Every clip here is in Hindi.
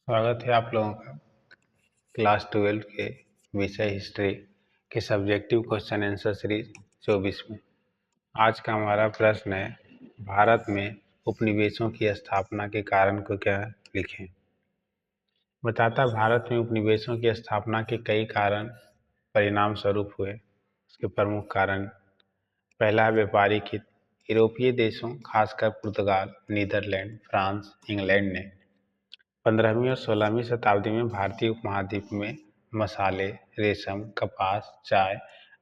स्वागत है आप लोगों का क्लास 12 के विषय हिस्ट्री के सब्जेक्टिव क्वेश्चन आंसर सीरीज 24 में। आज का हमारा प्रश्न है, भारत में उपनिवेशों की स्थापना के कारण को क्या लिखें। बताता भारत में उपनिवेशों की स्थापना के कई कारण परिणाम स्वरूप हुए। इसके प्रमुख कारण, पहला व्यापारिक हित। यूरोपीय देशों खासकर पुर्तगाल, नीदरलैंड, फ्रांस, इंग्लैंड ने 15वीं और 16वीं शताब्दी में भारतीय उपमहाद्वीप में मसाले, रेशम, कपास, चाय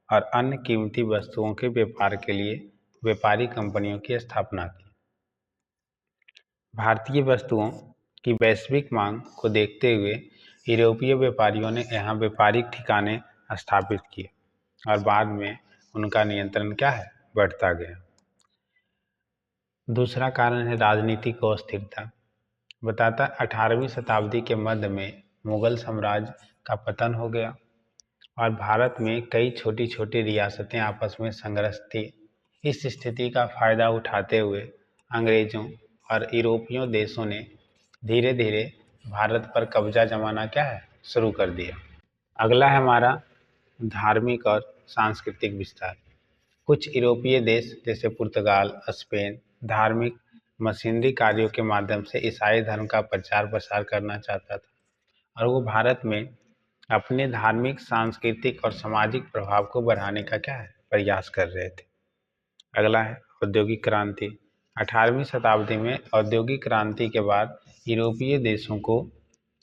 और अन्य कीमती वस्तुओं के व्यापार के लिए व्यापारी कंपनियों की स्थापना की। भारतीय वस्तुओं की वैश्विक मांग को देखते हुए यूरोपीय व्यापारियों ने यहाँ व्यापारिक ठिकाने स्थापित किए और बाद में उनका नियंत्रण बढ़ता गया। दूसरा कारण है राजनीतिक अस्थिरता। बताता 18वीं शताब्दी के मध्य में मुगल साम्राज्य का पतन हो गया और भारत में कई छोटी छोटी रियासतें आपस में संघर्ष थी। इस स्थिति का फायदा उठाते हुए अंग्रेजों और यूरोपीय देशों ने धीरे धीरे भारत पर कब्जा जमाना शुरू कर दिया। अगला है हमारा धार्मिक और सांस्कृतिक विस्तार। कुछ यूरोपीय देश जैसे पुर्तगाल, स्पेन धार्मिक मशीनरी कार्यों के माध्यम से ईसाई धर्म का प्रचार प्रसार करना चाहता था और वो भारत में अपने धार्मिक, सांस्कृतिक और सामाजिक प्रभाव को बढ़ाने का प्रयास कर रहे थे। अगला है औद्योगिक क्रांति। 18वीं शताब्दी में औद्योगिक क्रांति के बाद यूरोपीय देशों को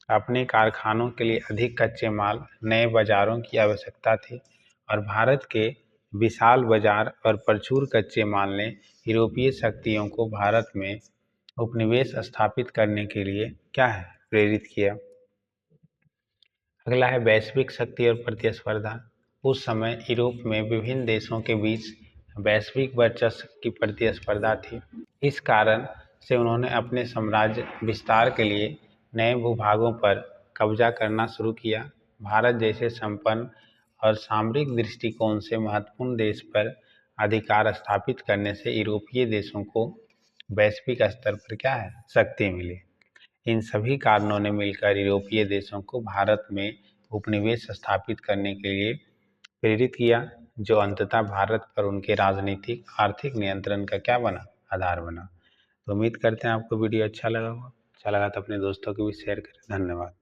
अपने कारखानों के लिए अधिक कच्चे माल, नए बाजारों की आवश्यकता थी और भारत के विशाल बाजार और प्रचुर कच्चे माल ने यूरोपीय शक्तियों को भारत में उपनिवेश स्थापित करने के लिए प्रेरित किया। अगला है वैश्विक शक्ति और प्रतिस्पर्धा। उस समय यूरोप में विभिन्न देशों के बीच वैश्विक वर्चस्व की प्रतिस्पर्धा थी। इस कारण से उन्होंने अपने साम्राज्य विस्तार के लिए नए भूभागों पर कब्जा करना शुरू किया। भारत जैसे संपन्न और सामरिक दृष्टिकोण से महत्वपूर्ण देश पर अधिकार स्थापित करने से यूरोपीय देशों को वैश्विक स्तर पर शक्ति मिली। इन सभी कारणों ने मिलकर यूरोपीय देशों को भारत में उपनिवेश स्थापित करने के लिए प्रेरित किया, जो अंततः भारत पर उनके राजनीतिक आर्थिक नियंत्रण का आधार बना। तो उम्मीद करते हैं आपको वीडियो अच्छा लगा होगा। अच्छा लगा तो अपने दोस्तों को भी शेयर करें। धन्यवाद।